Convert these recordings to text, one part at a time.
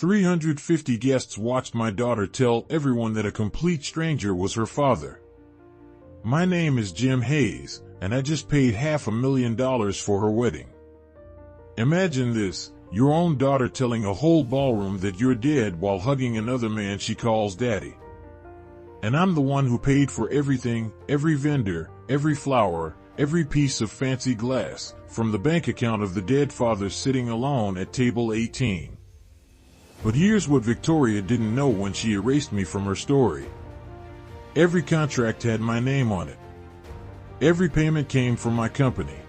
350 guests watched my daughter tell everyone that a complete stranger was her father. My name is Jim Hayes, and I just paid $500,000 for her wedding. Imagine this, your own daughter telling a whole ballroom that you're dead while hugging another man she calls daddy. And I'm the one who paid for everything, every vendor, every flower, every piece of fancy glass, from the bank account of the dead father sitting alone at table 18. But here's what Victoria didn't know when she erased me from her story. Every contract had my name on it. Every payment came from my company.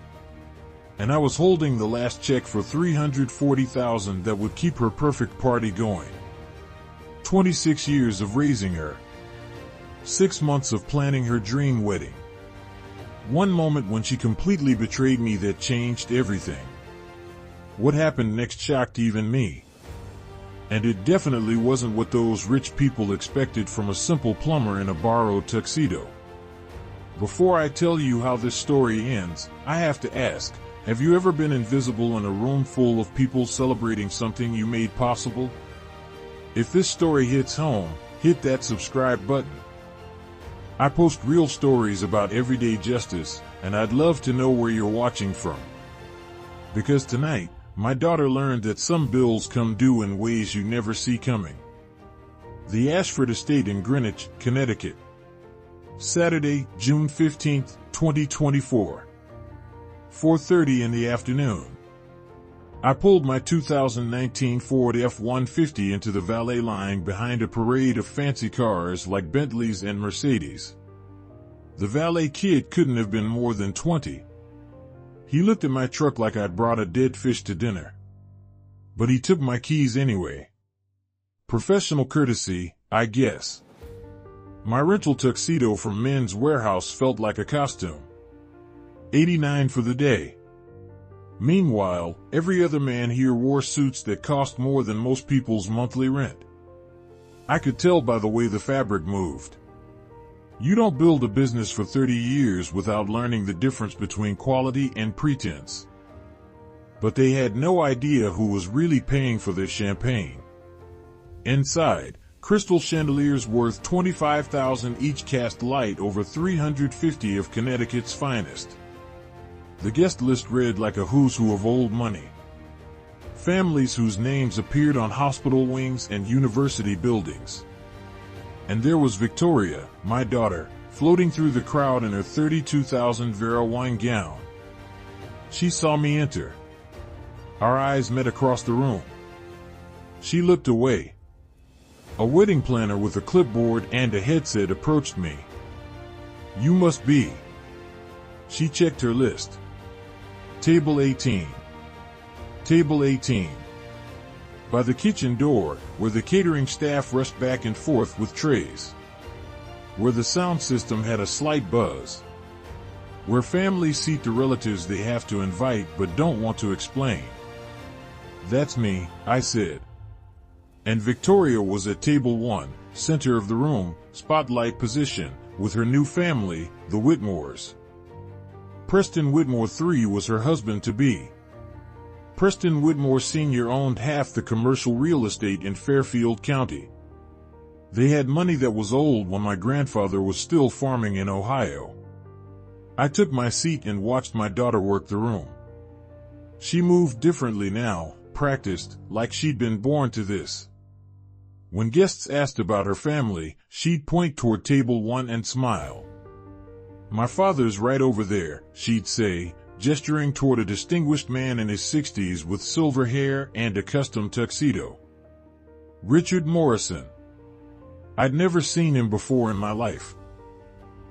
And I was holding the last check for $340,000 that would keep her perfect party going. 26 years of raising her. 6 months of planning her dream wedding. One moment when she completely betrayed me that changed everything. What happened next shocked even me. And it definitely wasn't what those rich people expected from a simple plumber in a borrowed tuxedo. Before I tell you how this story ends, I have to ask, have you ever been invisible in a room full of people celebrating something you made possible? If this story hits home, hit that subscribe button. I post real stories about everyday justice, and I'd love to know where you're watching from. Because tonight, my daughter learned that some bills come due in ways you never see coming. The Ashford Estate in Greenwich, Connecticut. Saturday, June 15, 2024. 4:30 in the afternoon. I pulled my 2019 Ford F-150 into the valet line behind a parade of fancy cars like Bentleys and Mercedes. The valet kid couldn't have been more than 20. He looked at my truck like I'd brought a dead fish to dinner. But he took my keys anyway. Professional courtesy, I guess. My rental tuxedo from Men's Warehouse felt like a costume. $89 for the day. Meanwhile, every other man here wore suits that cost more than most people's monthly rent. I could tell by the way the fabric moved. You don't build a business for 30 years without learning the difference between quality and pretense. But they had no idea who was really paying for their champagne. Inside, crystal chandeliers worth $25,000 each cast light over 350 of Connecticut's finest. The guest list read like a who's who of old money. Families whose names appeared on hospital wings and university buildings. And there was Victoria, my daughter, floating through the crowd in her $32,000 Vera wine gown. She saw me enter. Our eyes met across the room. She looked away. A wedding planner with a clipboard and a headset approached me. You must be. She checked her list. Table 18. Table 18. By the kitchen door, where the catering staff rushed back and forth with trays. Where the sound system had a slight buzz. Where families seat the relatives they have to invite but don't want to explain. That's me, I said. And Victoria was at table 1, center of the room, spotlight position, with her new family, the Whitmores. Preston Whitmore III was her husband-to-be. Preston Whitmore Sr. owned half the commercial real estate in Fairfield County. They had money that was old when my grandfather was still farming in Ohio. I took my seat and watched my daughter work the room. She moved differently now, practiced, like she'd been born to this. When guests asked about her family, she'd point toward table 1 and smile. My father's right over there, she'd say, gesturing toward a distinguished man in his 60s with silver hair and a custom tuxedo. Richard Morrison. I'd never seen him before in my life.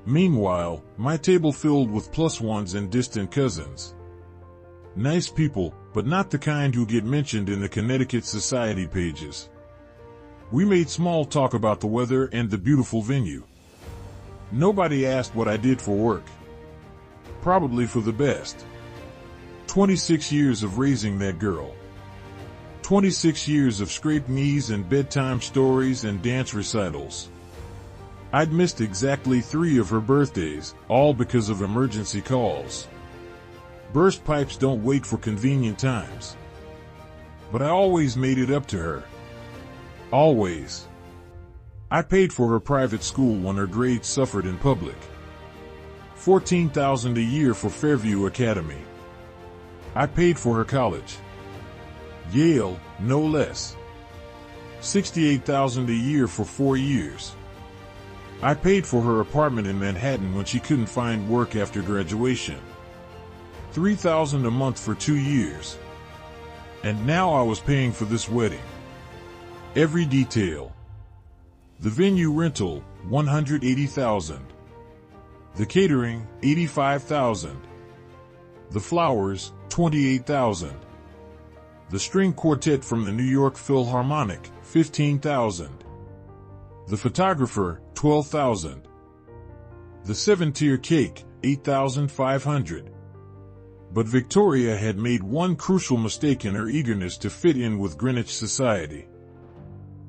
Meanwhile, my table filled with +1s and distant cousins. Nice people, but not the kind who get mentioned in the Connecticut Society pages. We made small talk about the weather and the beautiful venue. Nobody asked what I did for work. Probably for the best. 26 years of raising that girl. 26 years of scraped knees and bedtime stories and dance recitals. I'd missed exactly 3 of her birthdays, all because of emergency calls. Burst pipes don't wait for convenient times. But I always made it up to her. Always. I paid for her private school when her grades suffered in public. $14,000 a year for Fairview Academy. I paid for her college. Yale, no less. $68,000 a year for 4 years. I paid for her apartment in Manhattan when she couldn't find work after graduation. $3,000 a month for 2 years. And now I was paying for this wedding. Every detail. The venue rental, $180,000. The catering, $85,000. The flowers, $28,000. The string quartet from the New York Philharmonic, $15,000. The photographer, $12,000. The 7-tier cake, $8,500. But Victoria had made one crucial mistake in her eagerness to fit in with Greenwich society.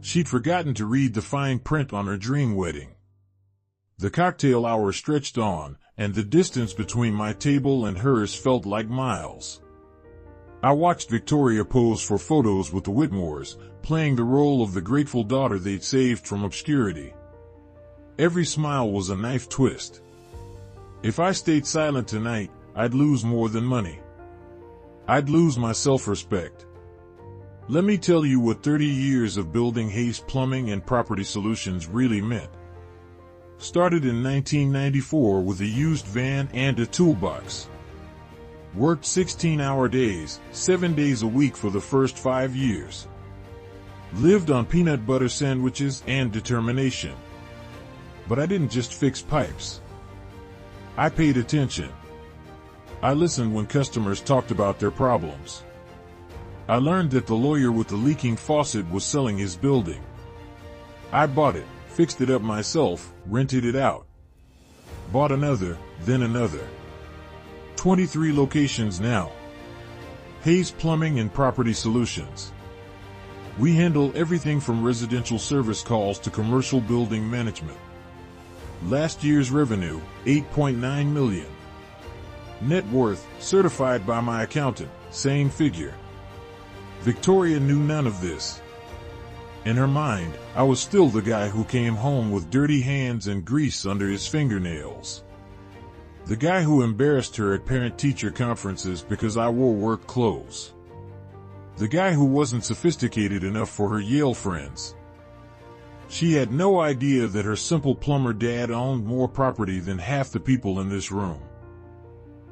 She'd forgotten to read the fine print on her dream wedding. The cocktail hour stretched on, and the distance between my table and hers felt like miles. I watched Victoria pose for photos with the Whitmores, playing the role of the grateful daughter they'd saved from obscurity. Every smile was a knife twist. If I stayed silent tonight, I'd lose more than money. I'd lose my self-respect. Let me tell you what 30 years of building Hayes Plumbing and Property Solutions really meant. Started in 1994 with a used van and a toolbox. Worked 16-hour days, 7 days a week for the first 5 years. Lived on peanut butter sandwiches and determination. But I didn't just fix pipes. I paid attention. I listened when customers talked about their problems. I learned that the lawyer with the leaking faucet was selling his building. I bought it, fixed it up myself, rented it out. Bought another, then another. 23 locations now. Hayes Plumbing and Property Solutions. We handle everything from residential service calls to commercial building management. Last year's revenue, $8.9 million. Net worth, certified by my accountant, same figure. Victoria knew none of this. In her mind, I was still the guy who came home with dirty hands and grease under his fingernails. The guy who embarrassed her at parent-teacher conferences because I wore work clothes. The guy who wasn't sophisticated enough for her Yale friends. She had no idea that her simple plumber dad owned more property than half the people in this room.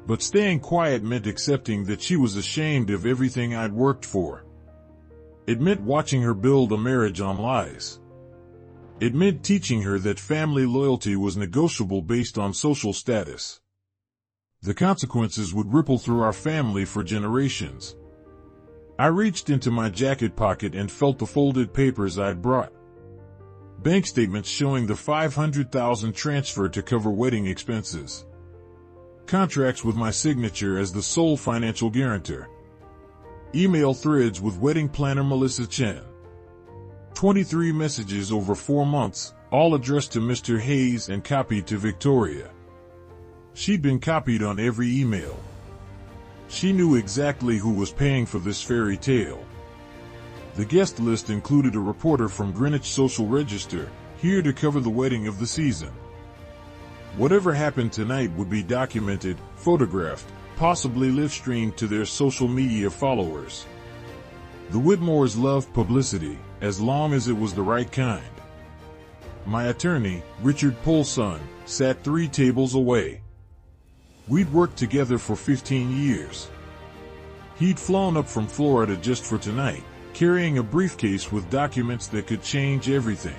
But staying quiet meant accepting that she was ashamed of everything I'd worked for. It meant watching her build a marriage on lies. It meant teaching her that family loyalty was negotiable based on social status. The consequences would ripple through our family for generations. I reached into my jacket pocket and felt the folded papers I'd brought. Bank statements showing the $500,000 transfer to cover wedding expenses. Contracts with my signature as the sole financial guarantor. Email threads with wedding planner Melissa Chen. 23 messages over 4 months, all addressed to Mr. Hayes and copied to Victoria. She'd been copied on every email. She knew exactly who was paying for this fairy tale. The guest list included a reporter from Greenwich Social Register, here to cover the wedding of the season. Whatever happened tonight would be documented, photographed, possibly live-streamed to their social media followers. The Whitmores loved publicity, as long as it was the right kind. My attorney, Richard Polson, sat 3 tables away. We'd worked together for 15 years. He'd flown up from Florida just for tonight, carrying a briefcase with documents that could change everything.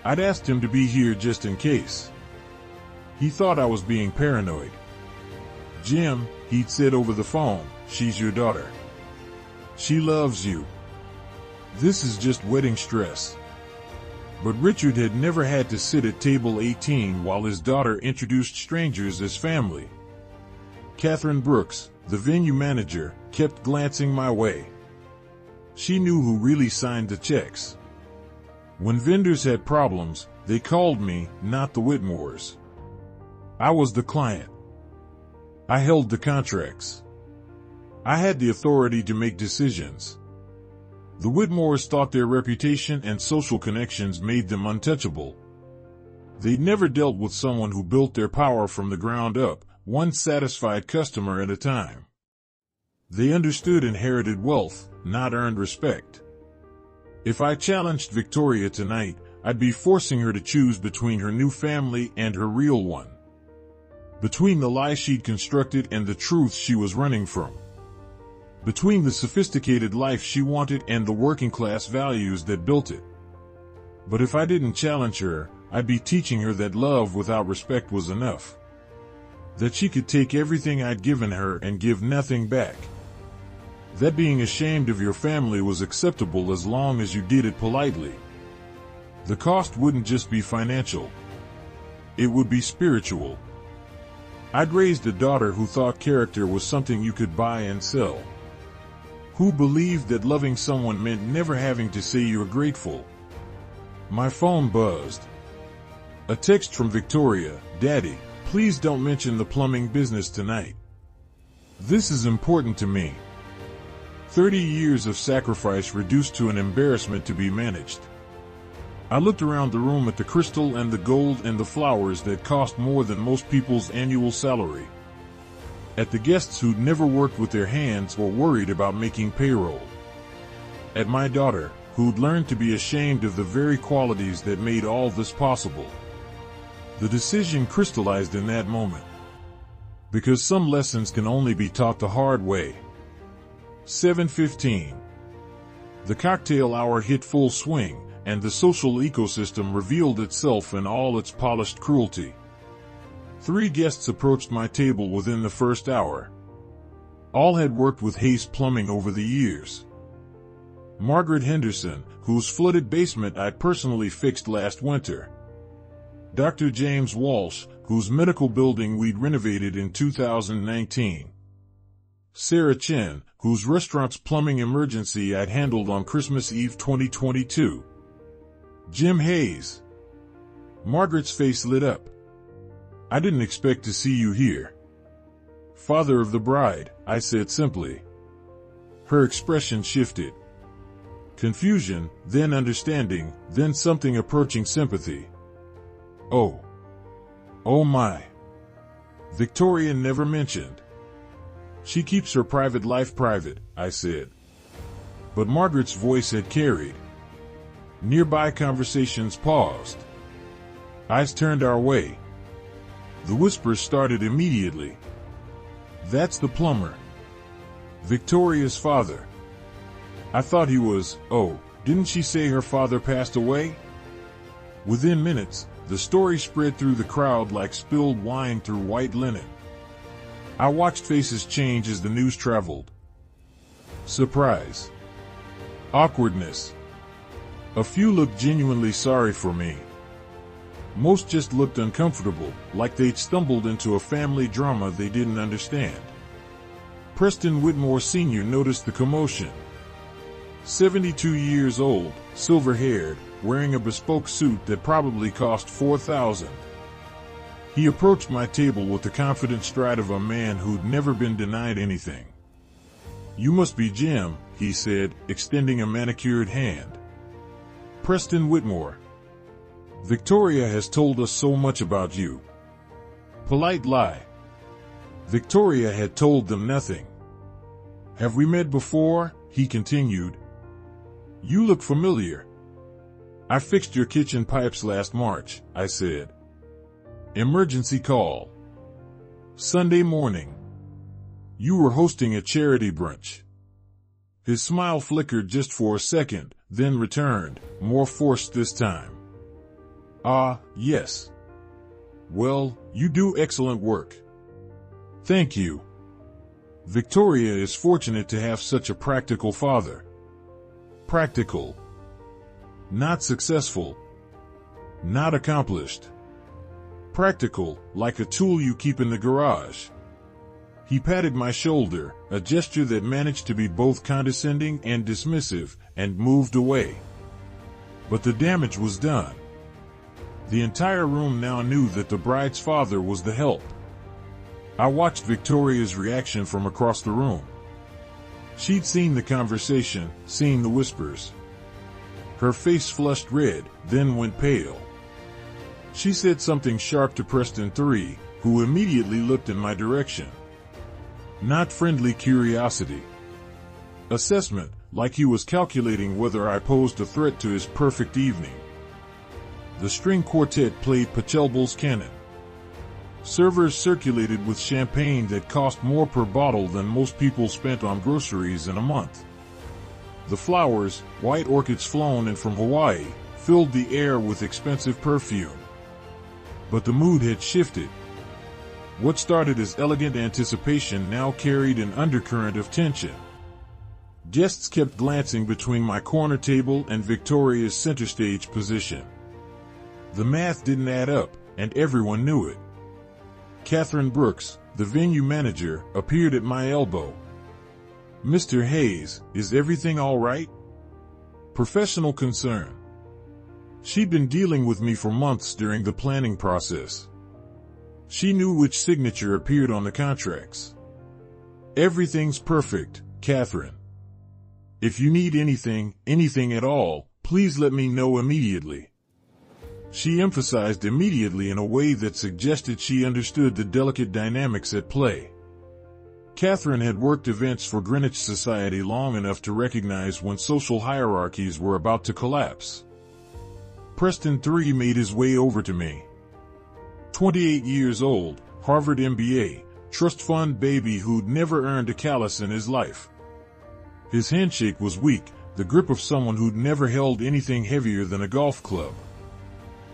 I'd asked him to be here just in case. He thought I was being paranoid. "Jim," he'd said over the phone, "she's your daughter. She loves you. This is just wedding stress." But Richard had never had to sit at table 18 while his daughter introduced strangers as family. Catherine Brooks, the venue manager, kept glancing my way. She knew who really signed the checks. When vendors had problems, they called me, not the Whitmores. I was the client. I held the contracts. I had the authority to make decisions. The Whitmores thought their reputation and social connections made them untouchable. They'd never dealt with someone who built their power from the ground up, one satisfied customer at a time. They understood inherited wealth, not earned respect. If I challenged Victoria tonight, I'd be forcing her to choose between her new family and her real one. Between the lie she'd constructed and the truth she was running from. Between the sophisticated life she wanted and the working-class values that built it. But if I didn't challenge her, I'd be teaching her that love without respect was enough. That she could take everything I'd given her and give nothing back. That being ashamed of your family was acceptable as long as you did it politely. The cost wouldn't just be financial. It would be spiritual. I'd raised a daughter who thought character was something you could buy and sell. Who believed that loving someone meant never having to say you're grateful. My phone buzzed. A text from Victoria: "Daddy, please don't mention the plumbing business tonight. This is important to me." 30 years of sacrifice reduced to an embarrassment to be managed. I looked around the room at the crystal and the gold and the flowers that cost more than most people's annual salary. At the guests who'd never worked with their hands or worried about making payroll. At my daughter, who'd learned to be ashamed of the very qualities that made all this possible. The decision crystallized in that moment. Because some lessons can only be taught the hard way. 7:15. The cocktail hour hit full swing, and the social ecosystem revealed itself in all its polished cruelty. 3 guests approached my table within the first hour. All had worked with Hayes Plumbing over the years. Margaret Henderson, whose flooded basement I'd personally fixed last winter. Dr. James Walsh, whose medical building we'd renovated in 2019. Sarah Chen, whose restaurant's plumbing emergency I'd handled on Christmas Eve 2022. Jim Hayes. Margaret's face lit up. "I didn't expect to see you here." "Father of the bride," I said simply. Her expression shifted. Confusion, then understanding, then something approaching sympathy. "Oh. Oh my." Victoria never mentioned. "She keeps her private life private," I said. But Margaret's voice had carried. Nearby conversations paused. Eyes turned our way. The whispers started immediately. "That's the plumber. Victoria's father. I thought he was, oh, didn't she say her father passed away?" Within minutes, the story spread through the crowd like spilled wine through white linen. I watched faces change as the news traveled. Surprise. Awkwardness. A few looked genuinely sorry for me. Most just looked uncomfortable, like they'd stumbled into a family drama they didn't understand. Preston Whitmore Sr. noticed the commotion. 72 years old, silver-haired, wearing a bespoke suit that probably cost $4,000. He approached my table with the confident stride of a man who'd never been denied anything. "You must be Jim," he said, extending a manicured hand. "Preston Whitmore. Victoria has told us so much about you." Polite lie. Victoria had told them nothing. "Have we met before?" he continued. "You look familiar." "I fixed your kitchen pipes last March," I said. "Emergency call. Sunday morning. You were hosting a charity brunch." His smile flickered just for a second, then returned, more forced this time. "Ah, yes. Well, you do excellent work." "Thank you." Victoria is fortunate to have such a practical father. Practical. Not successful. Not accomplished. Practical, like a tool you keep in the garage. He patted my shoulder, a gesture that managed to be both condescending and dismissive, and moved away. But the damage was done. The entire room now knew that the bride's father was the help. I watched Victoria's reaction from across the room. She'd seen the conversation, seen the whispers. Her face flushed red, then went pale. She said something sharp to Preston 3, who immediately looked in my direction. Not friendly curiosity. Assessment, like he was calculating whether I posed a threat to his perfect evening. The string quartet played Pachelbel's canon. Servers circulated with champagne that cost more per bottle than most people spent on groceries in a month. The flowers, white orchids flown in from Hawaii, filled the air with expensive perfume. But the mood had shifted. What started as elegant anticipation now carried an undercurrent of tension. Guests kept glancing between my corner table and Victoria's center stage position. The math didn't add up, and everyone knew it. Catherine Brooks, the venue manager, appeared at my elbow. "Mr. Hayes, is everything all right?" Professional concern. She'd been dealing with me for months during the planning process. She knew which signature appeared on the contracts. "Everything's perfect, Catherine. If you need anything at all, please let me know immediately." She emphasized immediately in a way that suggested she understood the delicate dynamics at play. Catherine had worked events for Greenwich Society long enough to recognize when social hierarchies were about to collapse. Preston 3 made his way over to me. 28 years old, Harvard MBA, trust fund baby who'd never earned a callus in his life. His handshake was weak, the grip of someone who'd never held anything heavier than a golf club.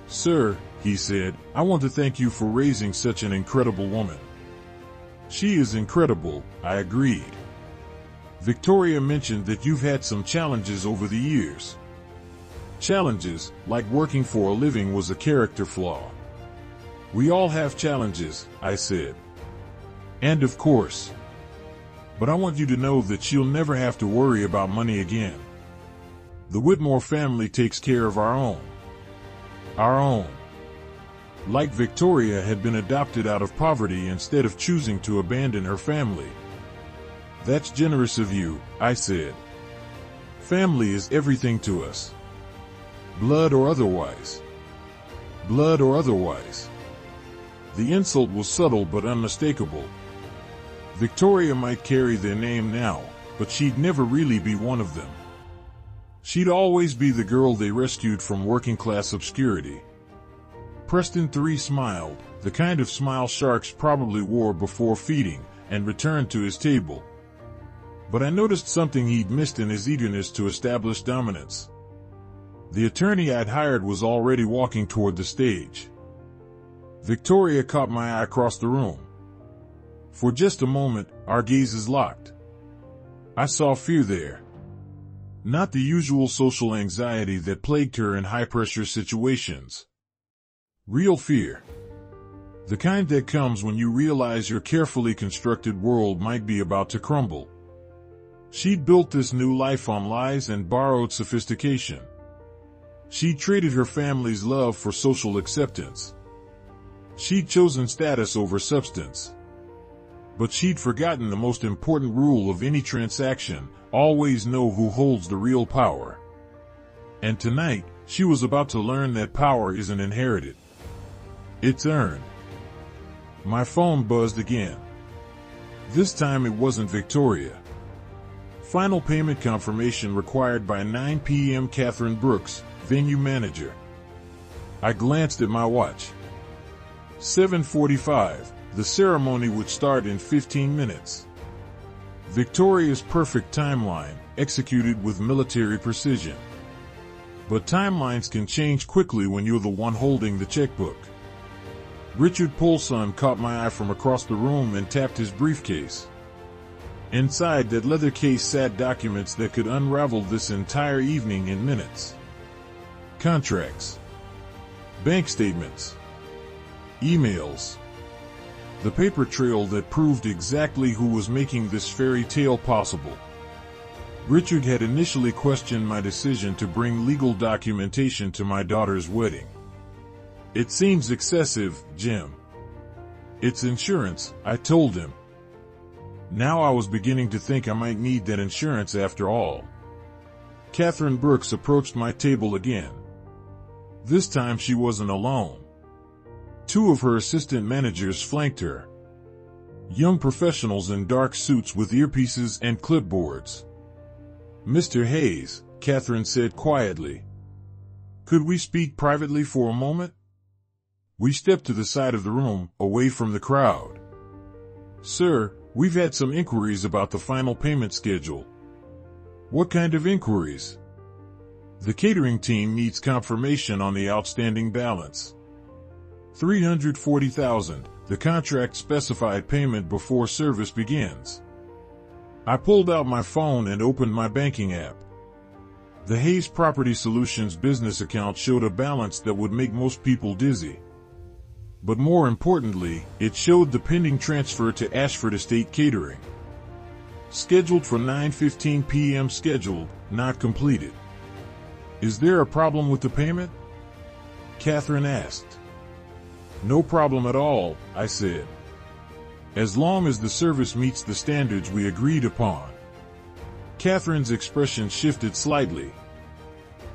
"Sir," he said, "I want to thank you for raising such an incredible woman." "She is incredible," I agreed. "Victoria mentioned that you've had some challenges over the years." Challenges, like working for a living, was a character flaw. "We all have challenges," I said. "And of course. But I want you to know that she'll never have to worry about money again. The Whitmore family takes care of our own. Our own." Like Victoria had been adopted out of poverty instead of choosing to abandon her family. "That's generous of you," I said. "Family is everything to us. Blood or otherwise. Blood or otherwise." The insult was subtle but unmistakable. Victoria might carry their name now, but she'd never really be one of them. She'd always be the girl they rescued from working-class obscurity. Preston 3 smiled, the kind of smile sharks probably wore before feeding, and returned to his table. But I noticed something he'd missed in his eagerness to establish dominance. The attorney I'd hired was already walking toward the stage. Victoria caught my eye across the room. For just a moment, our gazes locked. I saw fear there. Not the usual social anxiety that plagued her in high-pressure situations. Real fear. The kind that comes when you realize your carefully constructed world might be about to crumble. She'd built this new life on lies and borrowed sophistication. She'd traded her family's love for social acceptance. She'd chosen status over substance. But she'd forgotten the most important rule of any transaction: always know who holds the real power. And tonight, she was about to learn that power isn't inherited. It's earned. My phone buzzed again. This time it wasn't Victoria. Final payment confirmation required by 9 p.m. Catherine Brooks, venue manager. I glanced at my watch. 7:45. The ceremony would start in 15 minutes. Victoria's perfect timeline, executed with military precision. But timelines can change quickly when you're the one holding the checkbook. Richard Polson caught my eye from across the room and tapped his briefcase. Inside that leather case sat documents that could unravel this entire evening in minutes. Contracts. Bank statements. Emails. The paper trail that proved exactly who was making this fairy tale possible. Richard had initially questioned my decision to bring legal documentation to my daughter's wedding. "It seems excessive, Jim." "It's insurance," I told him. Now I was beginning to think I might need that insurance after all. Catherine Brooks approached my table again. This time she wasn't alone. Two of her assistant managers flanked her. Young professionals in dark suits with earpieces and clipboards. "Mr. Hayes," Catherine said quietly. "Could we speak privately for a moment?" We stepped to the side of the room, away from the crowd. "Sir, we've had some inquiries about the final payment schedule." "What kind of inquiries?" "The catering team needs confirmation on the outstanding balance. $340,000, the contract specified payment before service begins." I pulled out my phone and opened my banking app. The Hayes Property Solutions business account showed a balance that would make most people dizzy. But more importantly, it showed the pending transfer to Ashford Estate Catering. Scheduled for 9:15 p.m. Scheduled, not completed. "Is there a problem with the payment?" Catherine asked. "No problem at all," I said. "As long as the service meets the standards we agreed upon." Catherine's expression shifted slightly.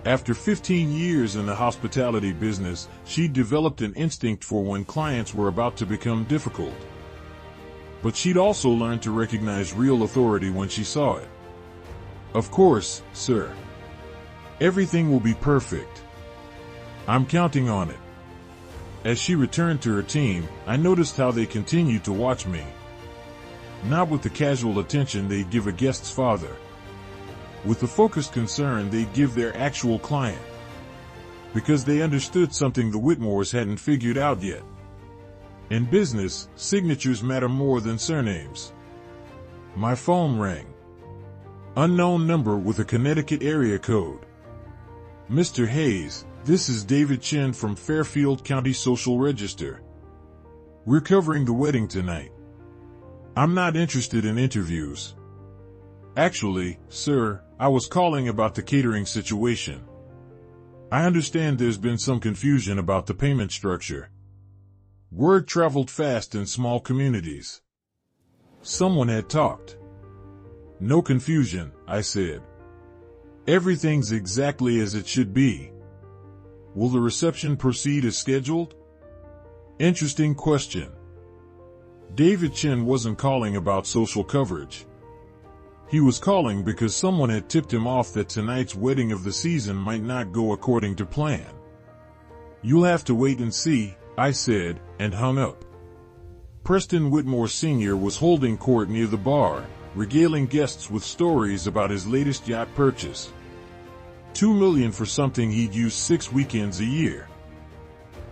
After 15 years in the hospitality business, she'd developed an instinct for when clients were about to become difficult. But she'd also learned to recognize real authority when she saw it. "Of course, sir. Everything will be perfect. I'm counting on it." As she returned to her team, I noticed how they continued to watch me. Not with the casual attention they'd give a guest's father. With the focused concern they'd give their actual client. Because they understood something the Whitmores hadn't figured out yet. In business, signatures matter more than surnames. My phone rang. Unknown number with a Connecticut area code. "Mr. Hayes, this is David Chen from Fairfield County Social Register. We're covering the wedding tonight. I'm not interested in interviews. Actually, sir, I was calling about the catering situation. I understand there's been some confusion about the payment structure. Word traveled fast in small communities. Someone had talked." "No confusion," I said. "Everything's exactly as it should be. Will the reception proceed as scheduled?" Interesting question. David Chen wasn't calling about social coverage. He was calling because someone had tipped him off that tonight's wedding of the season might not go according to plan. "You'll have to wait and see," I said, and hung up. Preston Whitmore Sr. was holding court near the bar, regaling guests with stories about his latest yacht purchase. $2 million for something he'd use 6 weekends a year.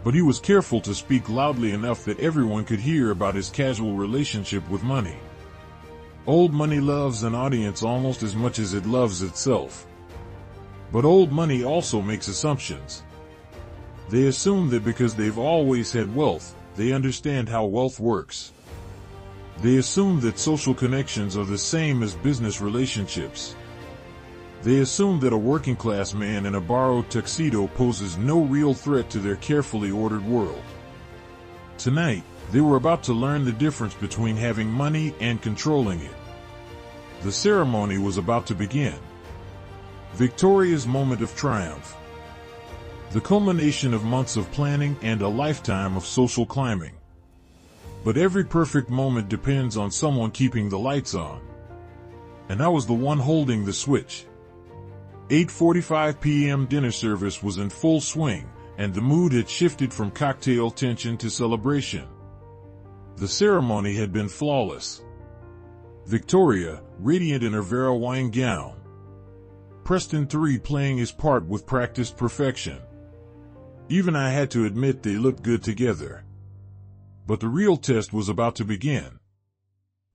But he was careful to speak loudly enough that everyone could hear about his casual relationship with money. Old money loves an audience almost as much as it loves itself. But old money also makes assumptions. They assume that because they've always had wealth, they understand how wealth works. They assume that social connections are the same as business relationships. They assume that a working-class man in a borrowed tuxedo poses no real threat to their carefully ordered world. Tonight, they were about to learn the difference between having money and controlling it. The ceremony was about to begin. Victoria's moment of triumph. The culmination of months of planning and a lifetime of social climbing. But every perfect moment depends on someone keeping the lights on. And I was the one holding the switch. 8:45 p.m. dinner service was in full swing, and the mood had shifted from cocktail tension to celebration. The ceremony had been flawless. Victoria, radiant in her Vera wine gown. Preston III playing his part with practiced perfection. Even I had to admit they looked good together. But the real test was about to begin.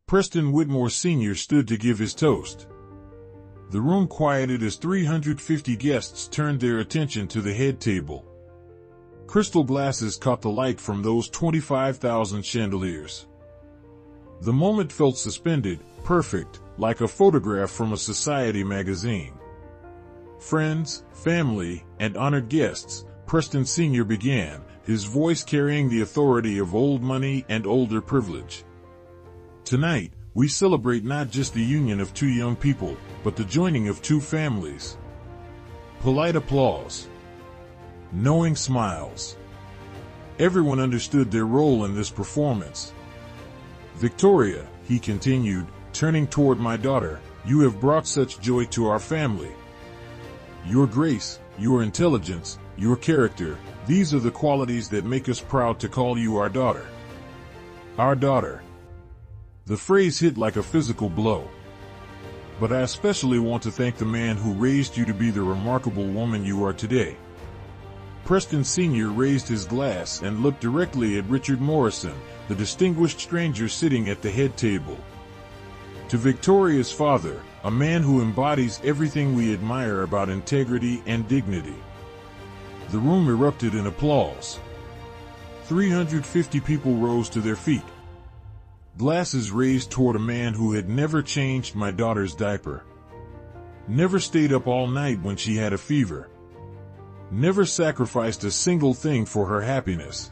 Preston Whitmore Sr. stood to give his toast. The room quieted as 350 guests turned their attention to the head table. Crystal glasses caught the light from those 25,000 chandeliers. The moment felt suspended, perfect, like a photograph from a society magazine. Friends, family, and honored guests, Preston Sr. began, his voice carrying the authority of old money and older privilege. Tonight, We celebrate not just the union of two young people, but the joining of two families. Polite applause. Knowing smiles. Everyone understood their role in this performance. Victoria, he continued, turning toward my daughter, you have brought such joy to our family. Your grace, your intelligence, your character, these are the qualities that make us proud to call you our daughter. Our daughter. The phrase hit like a physical blow. But I especially want to thank the man who raised you to be the remarkable woman you are today. Preston Sr. raised his glass and looked directly at Richard Morrison, the distinguished stranger sitting at the head table. To Victoria's father, a man who embodies everything we admire about integrity and dignity. The room erupted in applause. 350 people rose to their feet. Glasses raised toward a man who had never changed my daughter's diaper. Never stayed up all night when she had a fever. Never sacrificed a single thing for her happiness.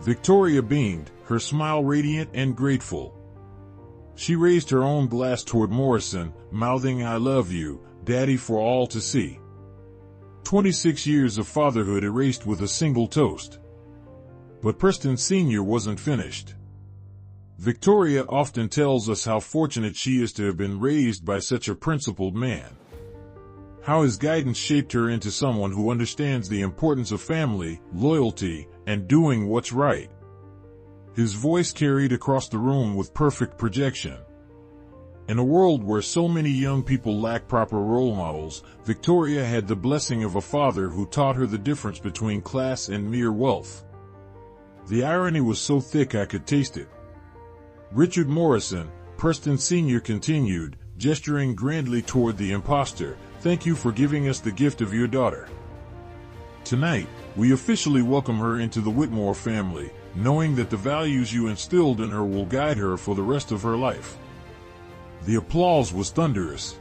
Victoria beamed, her smile radiant and grateful. She raised her own glass toward Morrison, mouthing, I love you, Daddy, for all to see. 26 years of fatherhood erased with a single toast. But Preston Sr. wasn't finished. Victoria often tells us how fortunate she is to have been raised by such a principled man. How his guidance shaped her into someone who understands the importance of family, loyalty, and doing what's right. His voice carried across the room with perfect projection. In a world where so many young people lack proper role models, Victoria had the blessing of a father who taught her the difference between class and mere wealth. The irony was so thick I could taste it. Richard Morrison, Preston Sr. continued, gesturing grandly toward the impostor, thank you for giving us the gift of your daughter. Tonight, we officially welcome her into the Whitmore family, knowing that the values you instilled in her will guide her for the rest of her life. The applause was thunderous.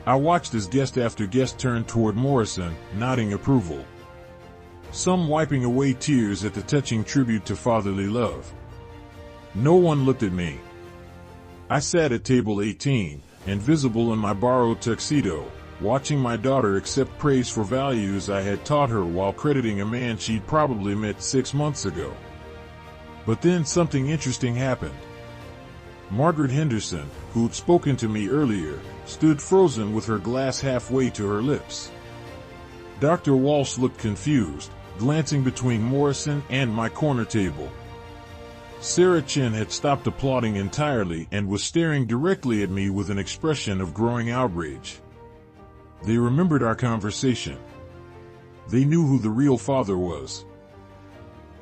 I watched as guest after guest turned toward Morrison, nodding approval. Some wiping away tears at the touching tribute to fatherly love. No one looked at me. I sat at table 18, invisible in my borrowed tuxedo, watching my daughter accept praise for values I had taught her while crediting a man she'd probably met 6 months ago. But then something interesting happened. Margaret Henderson, who'd spoken to me earlier, stood frozen with her glass halfway to her lips. Dr. Walsh looked confused, glancing between Morrison and my corner table. Sarah Chin had stopped applauding entirely and was staring directly at me with an expression of growing outrage. They remembered our conversation. They knew who the real father was.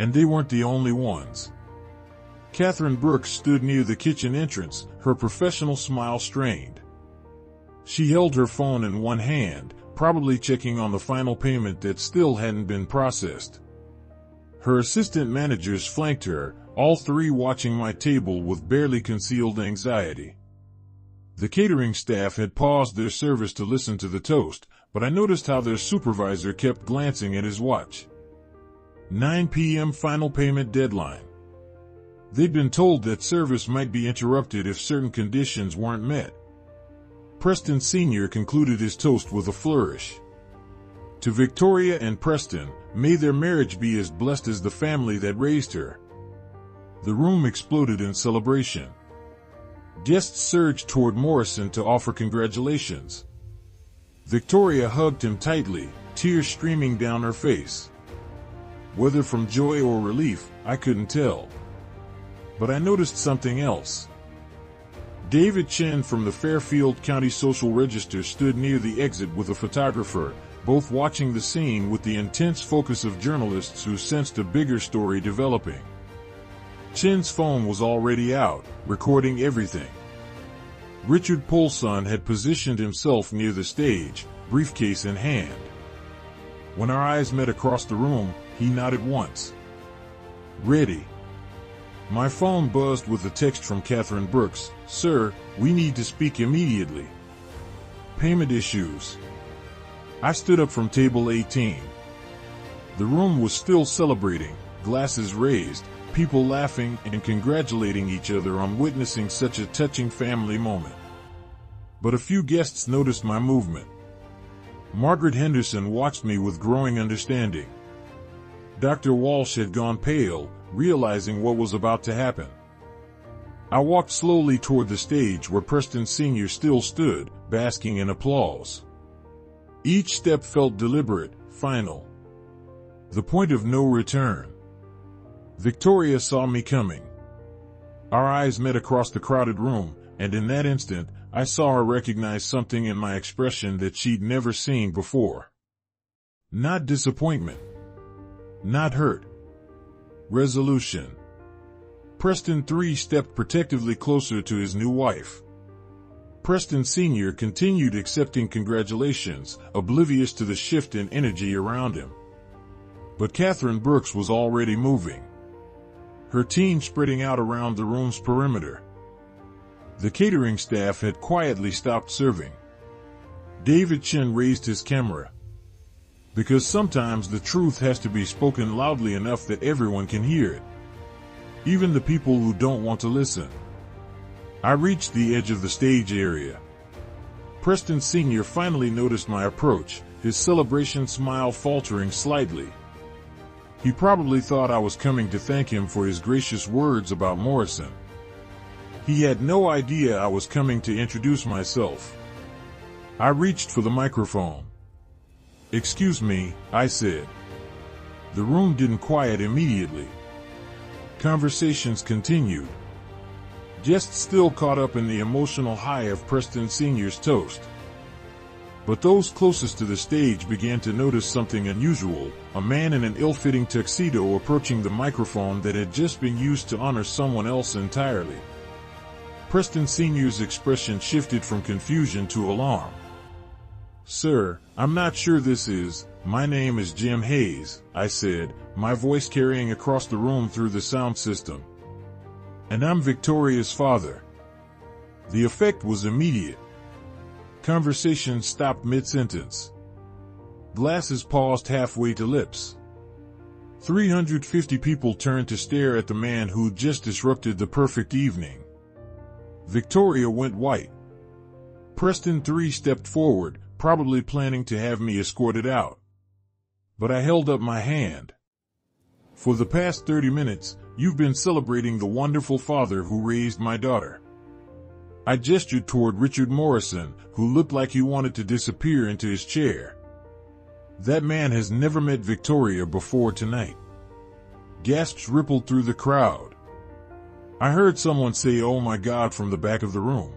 And they weren't the only ones. Catherine Brooks stood near the kitchen entrance, her professional smile strained. She held her phone in one hand, probably checking on the final payment that still hadn't been processed. Her assistant managers flanked her, all three watching my table with barely concealed anxiety. The catering staff had paused their service to listen to the toast, but I noticed how their supervisor kept glancing at his watch. 9 p.m. final payment deadline. They'd been told that service might be interrupted if certain conditions weren't met. Preston Sr. concluded his toast with a flourish. To Victoria and Preston, may their marriage be as blessed as the family that raised her. The room exploded in celebration. Guests surged toward Morrison to offer congratulations. Victoria hugged him tightly, tears streaming down her face. Whether from joy or relief, I couldn't tell. But I noticed something else. David Chen from the Fairfield County Social Register stood near the exit with a photographer, both watching the scene with the intense focus of journalists who sensed a bigger story developing. Chen's phone was already out, recording everything. Richard Polson had positioned himself near the stage, briefcase in hand. When our eyes met across the room, he nodded once. Ready. My phone buzzed with a text from Catherine Brooks, Sir, we need to speak immediately. Payment issues. I stood up from table 18. The room was still celebrating, glasses raised, people laughing and congratulating each other on witnessing such a touching family moment. But a few guests noticed my movement. Margaret Henderson watched me with growing understanding. Dr. Walsh had gone pale, realizing what was about to happen. I walked slowly toward the stage where Preston Sr. still stood, basking in applause. Each step felt deliberate, final. The point of no return. Victoria saw me coming. Our eyes met across the crowded room, and in that instant, I saw her recognize something in my expression that she'd never seen before. Not disappointment. Not hurt. Resolution. Preston 3 stepped protectively closer to his new wife. Preston Sr. continued accepting congratulations, oblivious to the shift in energy around him. But Catherine Brooks was already moving, her team spreading out around the room's perimeter. The catering staff had quietly stopped serving. David Chen raised his camera. Because sometimes the truth has to be spoken loudly enough that everyone can hear it. Even the people who don't want to listen. I reached the edge of the stage area. Preston Sr. finally noticed my approach, his celebration smile faltering slightly. He probably thought I was coming to thank him for his gracious words about Morrison. He had no idea I was coming to introduce myself. I reached for the microphone. "Excuse me," I said. The room didn't quiet immediately. Conversations continued. Guests still caught up in the emotional high of Preston Sr.'s toast. But those closest to the stage began to notice something unusual, a man in an ill-fitting tuxedo approaching the microphone that had just been used to honor someone else entirely. Preston Sr.'s expression shifted from confusion to alarm. "Sir, I'm not sure this is. My name is Jim Hayes," I said, my voice carrying across the room through the sound system. "And I'm Victoria's father." The effect was immediate. Conversation stopped mid-sentence. Glasses paused halfway to lips. 350 people turned to stare at the man who'd just disrupted the perfect evening. Victoria went white. Preston 3 stepped forward, probably planning to have me escorted out. But I held up my hand. "For the past 30 minutes, you've been celebrating the wonderful father who raised my daughter." I gestured toward Richard Morrison, who looked like he wanted to disappear into his chair. That man has never met Victoria before tonight. Gasps rippled through the crowd. I heard someone say, "Oh my God," from the back of the room.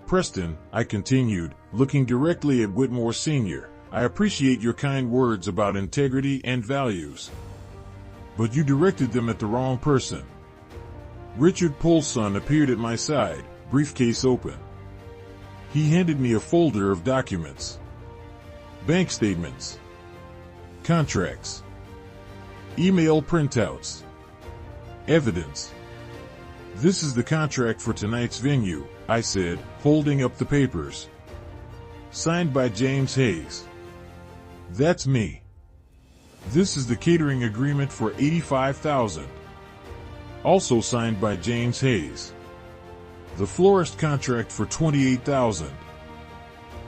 "Preston," I continued, looking directly at Whitmore Sr., "I appreciate your kind words about integrity and values. But you directed them at the wrong person." Richard Polson appeared at my side, briefcase open. He handed me a folder of documents. Bank statements. Contracts. Email printouts. Evidence. "This is the contract for tonight's venue," I said, holding up the papers. "Signed by James Hayes." "That's me." "This is the catering agreement for $85,000. Also signed by James Hayes." "The florist contract for $28,000.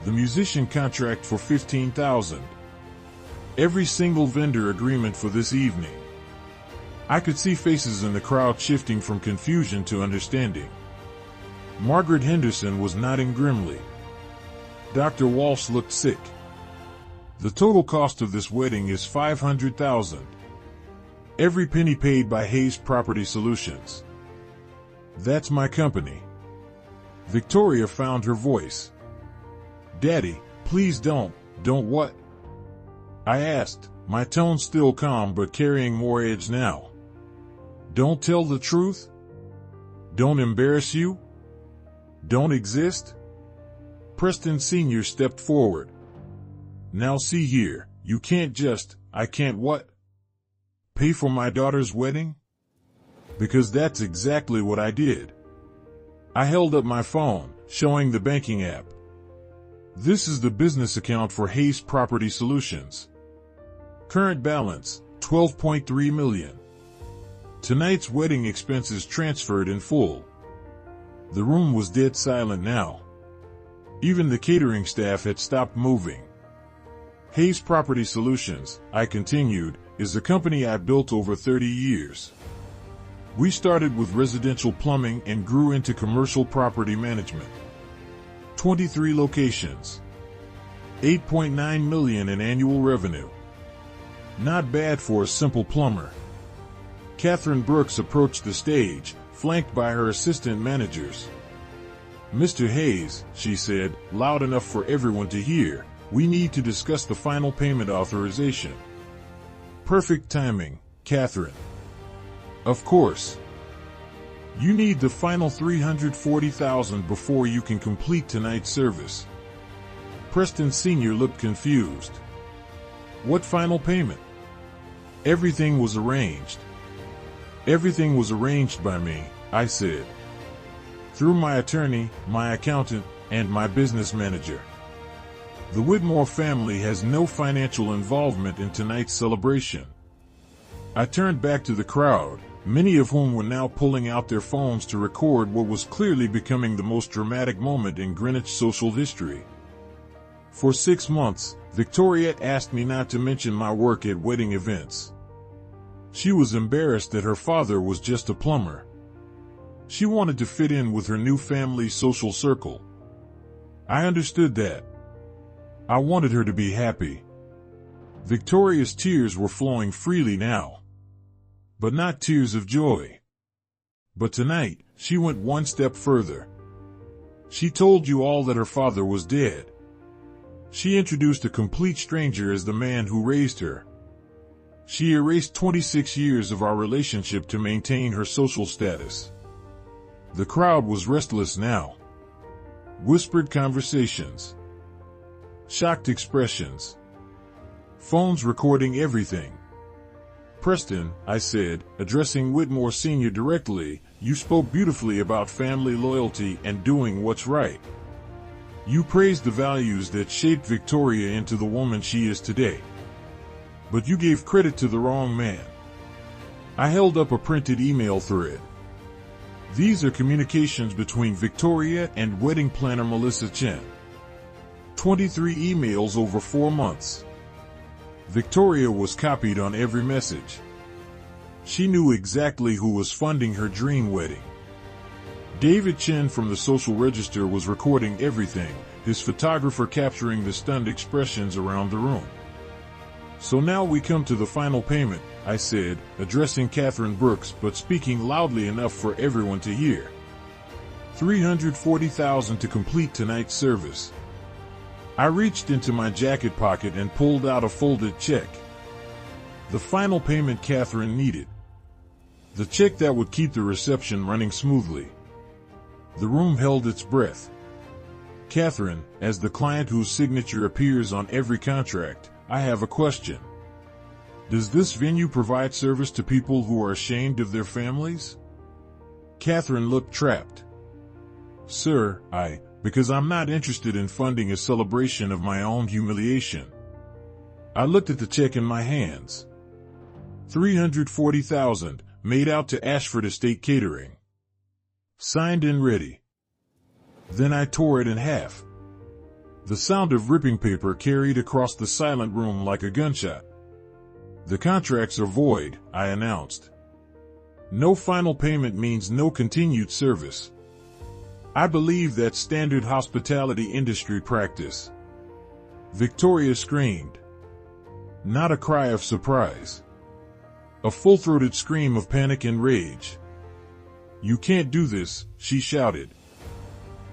The musician contract for $15,000. Every single vendor agreement for this evening." I could see faces in the crowd shifting from confusion to understanding. Margaret Henderson was nodding grimly. Dr. Walsh looked sick. "The total cost of this wedding is $500,000. Every penny paid by Hayes Property Solutions. That's my company." Victoria found her voice. "Daddy, please don't what?" I asked, my tone still calm but carrying more edge now. "Don't tell the truth? Don't embarrass you? Don't exist?" Preston Sr. stepped forward. "Now see here, you can't just, I can't what? Pay for my daughter's wedding?" Because that's exactly what I did. I held up my phone, showing the banking app. "This is the business account for Hayes Property Solutions. Current balance, $12.3 million. Tonight's wedding expenses transferred in full. The room was dead silent now. Even the catering staff had stopped moving. Hayes Property Solutions, I continued, is a company I built over 30 years. We started with residential plumbing and grew into commercial property management. 23 locations. $8.9 million in annual revenue. Not bad for a simple plumber. Catherine Brooks approached the stage, flanked by her assistant managers. "Mr. Hayes," she said, loud enough for everyone to hear, "we need to discuss the final payment authorization." Perfect timing, Catherine. Of course. You need the final $340,000 before you can complete tonight's service. Preston Sr. looked confused. What final payment? Everything was arranged. Everything was arranged by me, I said. Through my attorney, my accountant, and my business manager. The Whitmore family has no financial involvement in tonight's celebration. I turned back to the crowd, many of whom were now pulling out their phones to record what was clearly becoming the most dramatic moment in Greenwich social history. For 6 months, Victoria asked me not to mention my work at wedding events. She was embarrassed that her father was just a plumber. She wanted to fit in with her new family's social circle. I understood that. I wanted her to be happy. Victoria's tears were flowing freely now. But not tears of joy. But tonight, she went one step further. She told you all that her father was dead. She introduced a complete stranger as the man who raised her. She erased 26 years of our relationship to maintain her social status. The crowd was restless now. Whispered conversations. Shocked expressions. Phones recording everything. Preston, I said, addressing Whitmore Sr. directly, you spoke beautifully about family loyalty and doing what's right. You praised the values that shaped Victoria into the woman she is today. But you gave credit to the wrong man. I held up a printed email thread. These are communications between Victoria and wedding planner Melissa Chen. 23 emails over 4 months. Victoria was copied on every message. She knew exactly who was funding her dream wedding. David Chen from the Social Register was recording everything, his photographer capturing the stunned expressions around the room. So now we come to the final payment, I said, addressing Catherine Brooks but speaking loudly enough for everyone to hear. $340,000 to complete tonight's service. I reached into my jacket pocket and pulled out a folded check. The final payment Catherine needed. The check that would keep the reception running smoothly. The room held its breath. Catherine, as the client whose signature appears on every contract, I have a question. Does this venue provide service to people who are ashamed of their families? Catherine looked trapped. Sir, because I'm not interested in funding a celebration of my own humiliation. I looked at the check in my hands. $340,000, made out to Ashford Estate Catering. Signed and ready. Then I tore it in half. The sound of ripping paper carried across the silent room like a gunshot. The contracts are void, I announced. No final payment means no continued service. I believe that's standard hospitality industry practice. Victoria screamed. Not a cry of surprise. A full-throated scream of panic and rage. You can't do this, she shouted.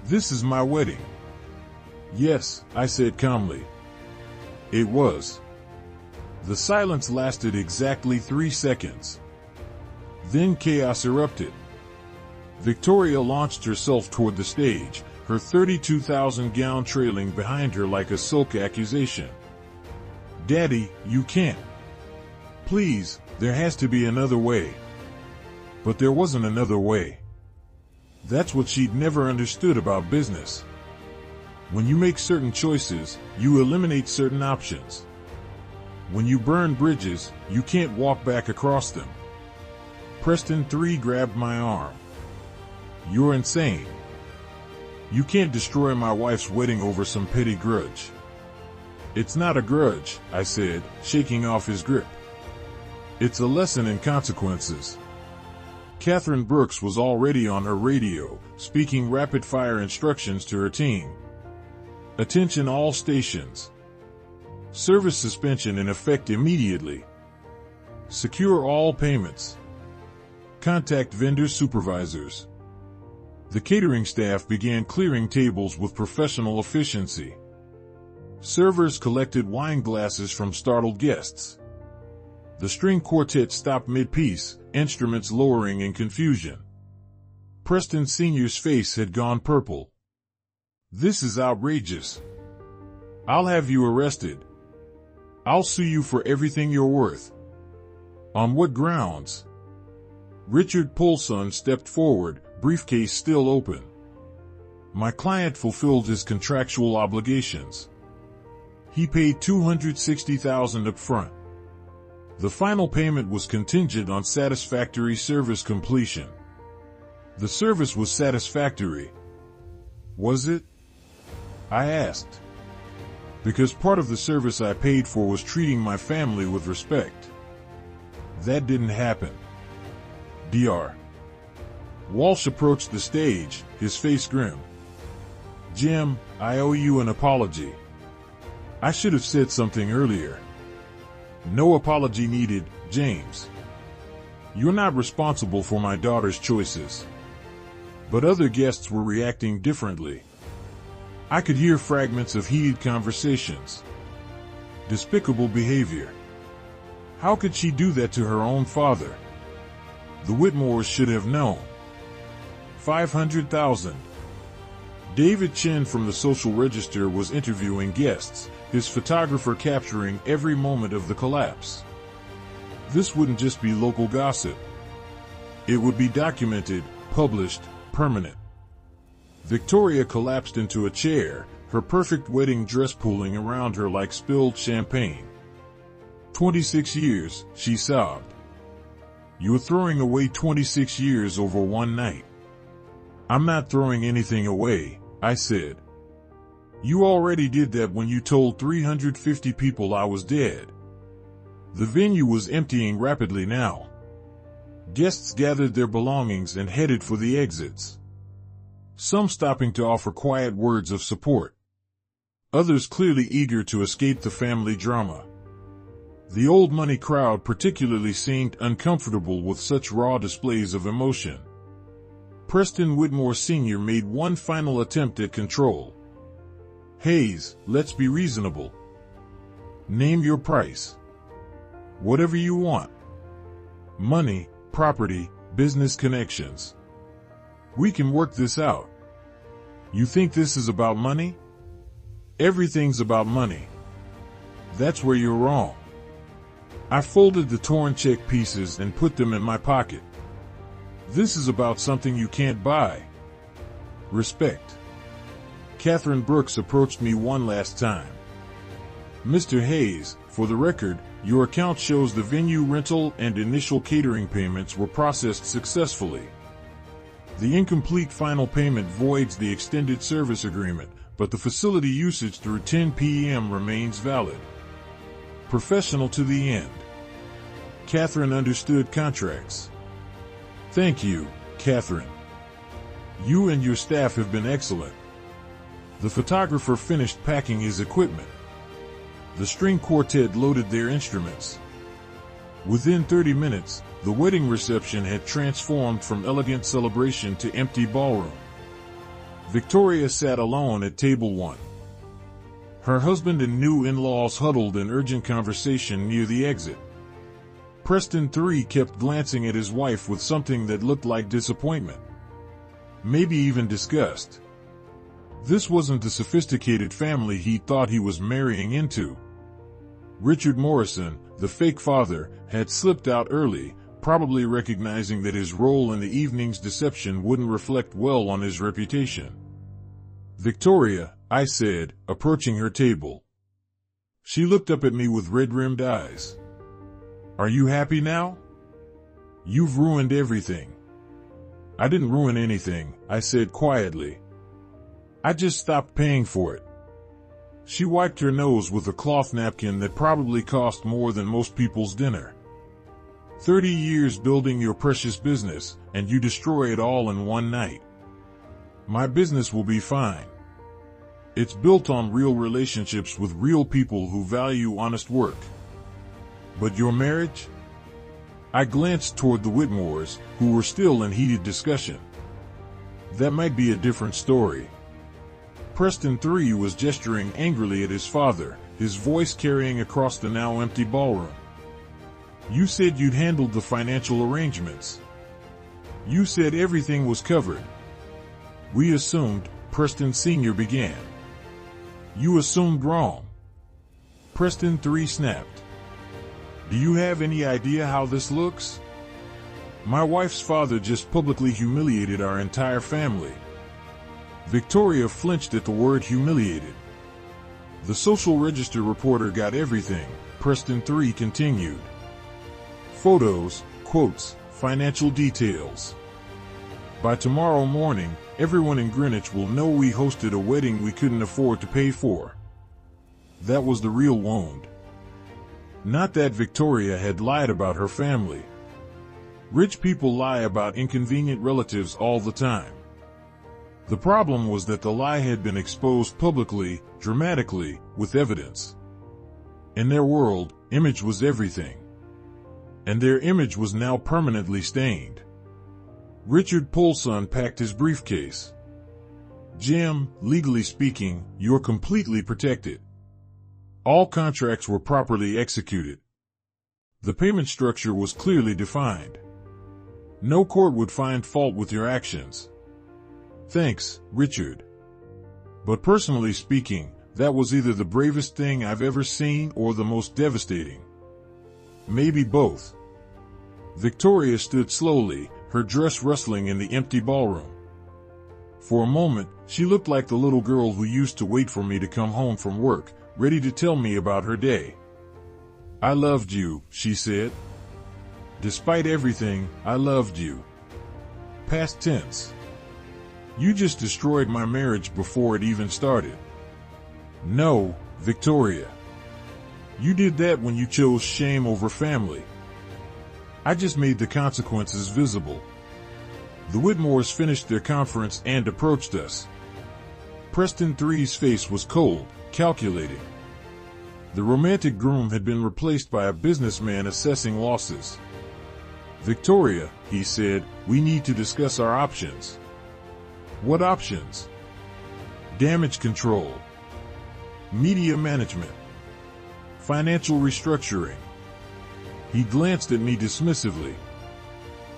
This is my wedding. Yes, I said calmly. It was. The silence lasted exactly 3 seconds. Then chaos erupted. Victoria launched herself toward the stage, her $32,000 gown trailing behind her like a silk accusation. Daddy, you can't. Please, there has to be another way. But there wasn't another way. That's what she'd never understood about business. When you make certain choices, you eliminate certain options. When you burn bridges, you can't walk back across them. Preston 3 grabbed my arm. You're insane. You can't destroy my wife's wedding over some petty grudge. It's not a grudge, I said, shaking off his grip. It's a lesson in consequences. Catherine Brooks was already on her radio, speaking rapid-fire instructions to her team. Attention all stations. Service suspension in effect immediately. Secure all payments. Contact vendor supervisors. The catering staff began clearing tables with professional efficiency. Servers collected wine glasses from startled guests. The string quartet stopped mid-piece, instruments lowering in confusion. Preston Sr.'s face had gone purple. This is outrageous. I'll have you arrested. I'll sue you for everything you're worth. On what grounds? Richard Polson stepped forward, briefcase still open. My client fulfilled his contractual obligations. He paid $260,000 up front. The final payment was contingent on satisfactory service completion. The service was satisfactory. Was it? I asked. Because part of the service I paid for was treating my family with respect. That didn't happen. Dr. Walsh approached the stage, his face grim. Jim, I owe you an apology. I should have said something earlier. No apology needed, James. You're not responsible for my daughter's choices. But other guests were reacting differently. I could hear fragments of heated conversations. Despicable behavior. How could she do that to her own father? The Whitmores should have known. 500,000. David Chen from the Social Register was interviewing guests, his photographer capturing every moment of the collapse. This wouldn't just be local gossip. It would be documented, published, permanent. Victoria collapsed into a chair, her perfect wedding dress pooling around her like spilled champagne. 26 years, she sobbed. You're throwing away 26 years over one night. I'm not throwing anything away, I said. You already did that when you told 350 people I was dead. The venue was emptying rapidly now. Guests gathered their belongings and headed for the exits. Some stopping to offer quiet words of support. Others clearly eager to escape the family drama. The old money crowd particularly seemed uncomfortable with such raw displays of emotion. Preston Whitmore Sr. made one final attempt at control. Hayes, let's be reasonable. Name your price. Whatever you want. Money, property, business connections. We can work this out. You think this is about money? Everything's about money. That's where you're wrong. I folded the torn check pieces and put them in my pocket. This is about something you can't buy. Respect. Catherine Brooks approached me one last time. Mr. Hayes, for the record, your account shows the venue rental and initial catering payments were processed successfully. The incomplete final payment voids the extended service agreement, but the facility usage through 10 p.m. remains valid. Professional to the end. Catherine understood contracts. Thank you, Catherine. You and your staff have been excellent. The photographer finished packing his equipment. The string quartet loaded their instruments. Within 30 minutes, the wedding reception had transformed from elegant celebration to empty ballroom. Victoria sat alone at table 1. Her husband and new in-laws huddled in urgent conversation near the exit. Preston 3 kept glancing at his wife with something that looked like disappointment. Maybe even disgust. This wasn't the sophisticated family he thought he was marrying into. Richard Morrison, the fake father, had slipped out early, probably recognizing that his role in the evening's deception wouldn't reflect well on his reputation. Victoria, I said, approaching her table. She looked up at me with red-rimmed eyes. Are you happy now? You've ruined everything. I didn't ruin anything, I said quietly. I just stopped paying for it. She wiped her nose with a cloth napkin that probably cost more than most people's dinner. 30 years building your precious business, and you destroy it all in one night. My business will be fine. It's built on real relationships with real people who value honest work. But your marriage? I glanced toward the Whitmores, who were still in heated discussion. That might be a different story. Preston III was gesturing angrily at his father, his voice carrying across the now empty ballroom. You said you'd handled the financial arrangements. You said everything was covered. We assumed, Preston Sr. began. You assumed wrong. Preston III snapped. Do you have any idea how this looks? My wife's father just publicly humiliated our entire family. Victoria flinched at the word humiliated. The social register reporter got everything, Preston III continued. Photos, quotes, financial details. By tomorrow morning, everyone in Greenwich will know we hosted a wedding we couldn't afford to pay for. That was the real wound. Not that Victoria had lied about her family. Rich people lie about inconvenient relatives all the time. The problem was that the lie had been exposed publicly, dramatically, with evidence. In their world, image was everything. And their image was now permanently stained. Richard Polson packed his briefcase. Jim, legally speaking, you're completely protected. All contracts were properly executed. The payment structure was clearly defined. No court would find fault with your actions. Thanks, Richard. But personally speaking, that was either the bravest thing I've ever seen or the most devastating. Maybe both. Victoria stood slowly, her dress rustling in the empty ballroom. For a moment, she looked like the little girl who used to wait for me to come home from work, ready to tell me about her day. I loved you, she said. Despite everything, I loved you. Past tense. You just destroyed my marriage before it even started. No, Victoria. You did that when you chose shame over family. I just made the consequences visible. The Whitmores finished their conference and approached us. Preston III's face was cold, calculating. The romantic groom had been replaced by a businessman assessing losses. Victoria, he said, we need to discuss our options. What options? Damage control. Media management. Financial restructuring. He glanced at me dismissively.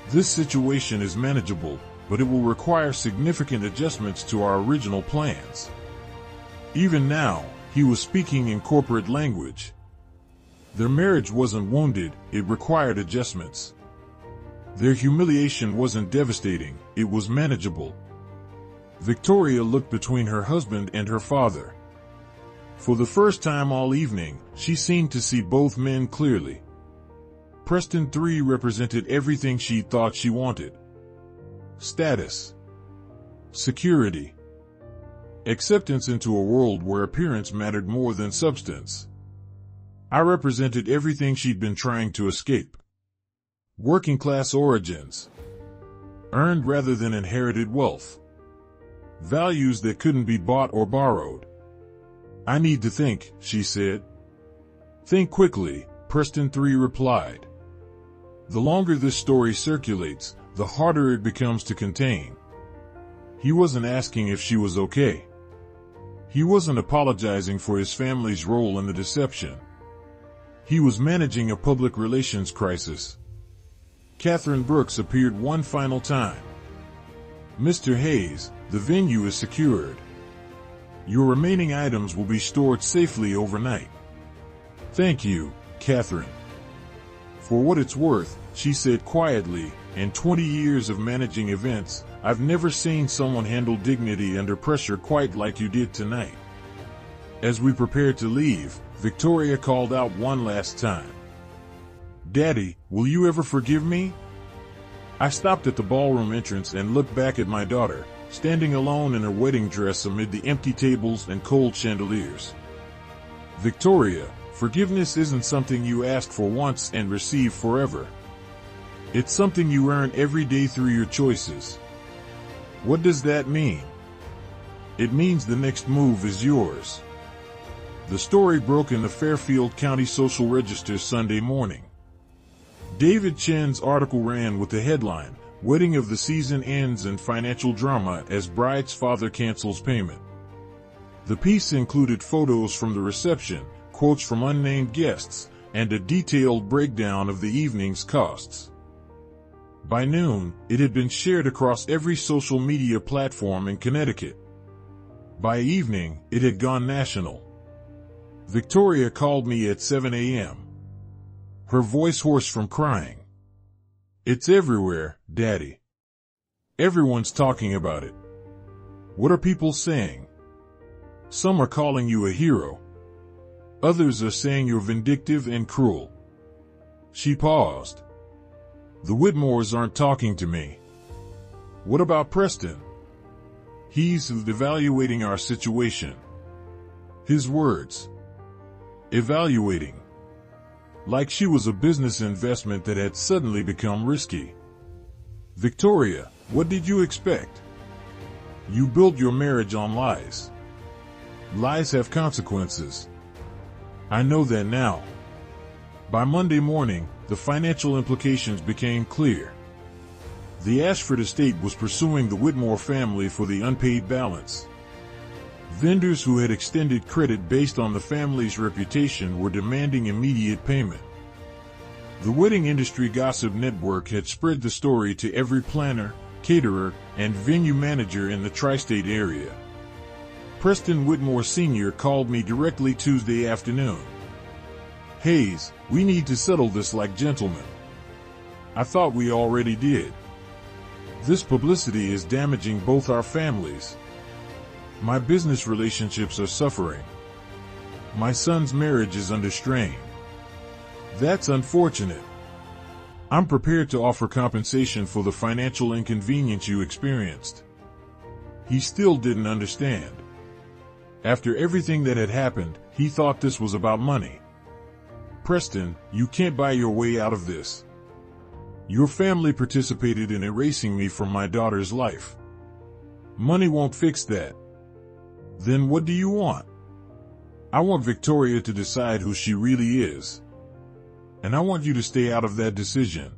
This situation is manageable, but it will require significant adjustments to our original plans. Even now, he was speaking in corporate language. Their marriage wasn't wounded, it required adjustments. Their humiliation wasn't devastating, it was manageable. Victoria looked between her husband and her father. For the first time all evening, she seemed to see both men clearly. Preston III represented everything she thought she wanted. Status. Security. Acceptance into a world where appearance mattered more than substance. I represented everything she'd been trying to escape. Working class origins. Earned rather than inherited wealth. Values that couldn't be bought or borrowed. I need to think, she said. Think quickly, Preston III replied. The longer this story circulates, the harder it becomes to contain. He wasn't asking if she was okay. He wasn't apologizing for his family's role in the deception. He was managing a public relations crisis. Catherine Brooks appeared one final time. Mr. Hayes, the venue is secured. Your remaining items will be stored safely overnight. Thank you, Catherine. For what it's worth, she said quietly, in 20 years of managing events, I've never seen someone handle dignity under pressure quite like you did tonight. As we prepared to leave, Victoria called out one last time. Daddy, will you ever forgive me? I stopped at the ballroom entrance and looked back at my daughter, standing alone in her wedding dress amid the empty tables and cold chandeliers. Victoria, forgiveness isn't something you ask for once and receive forever. It's something you earn every day through your choices. What does that mean? It means the next move is yours. The story broke in the Fairfield County Social Register Sunday morning. David Chen's article ran with the headline, "Wedding of the Season Ends in Financial Drama as Bride's Father Cancels Payment." The piece included photos from the reception, quotes from unnamed guests, and a detailed breakdown of the evening's costs. By noon, it had been shared across every social media platform in Connecticut. By evening, it had gone national. Victoria called me at 7 a.m. Her voice hoarse from crying. "It's everywhere, Daddy. Everyone's talking about it. What are people saying? Some are calling you a hero. Others are saying you're vindictive and cruel." She paused. "The Whitmores aren't talking to me. What about Preston? He's evaluating our situation." His words. Evaluating. Like she was a business investment that had suddenly become risky. "Victoria, what did you expect? You built your marriage on lies. Lies have consequences. I know that now." By Monday morning, the financial implications became clear. The Ashford estate was pursuing the Whitmore family for the unpaid balance. Vendors who had extended credit based on the family's reputation were demanding immediate payment. The wedding industry gossip network had spread the story to every planner, caterer, and venue manager in the tri-state area. Preston Whitmore Sr. called me directly Tuesday afternoon. "Hayes, we need to settle this like gentlemen. I thought we already did. This publicity is damaging both our families. My business relationships are suffering. My son's marriage is under strain. That's unfortunate. I'm prepared to offer compensation for the financial inconvenience you experienced." He still didn't understand. After everything that had happened, he thought this was about money. "Preston, you can't buy your way out of this. Your family participated in erasing me from my daughter's life. Money won't fix that." "Then what do you want?" "I want Victoria to decide who she really is. And I want you to stay out of that decision."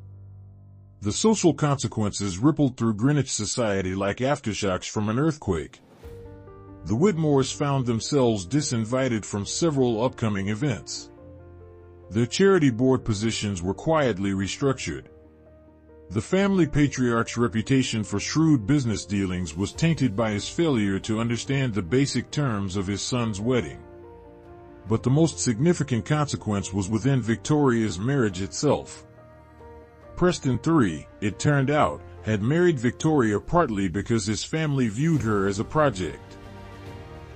The social consequences rippled through Greenwich society like aftershocks from an earthquake. The Whitmores found themselves disinvited from several upcoming events. Their charity board positions were quietly restructured. The family patriarch's reputation for shrewd business dealings was tainted by his failure to understand the basic terms of his son's wedding. But the most significant consequence was within Victoria's marriage itself. Preston III, it turned out, had married Victoria partly because his family viewed her as a project.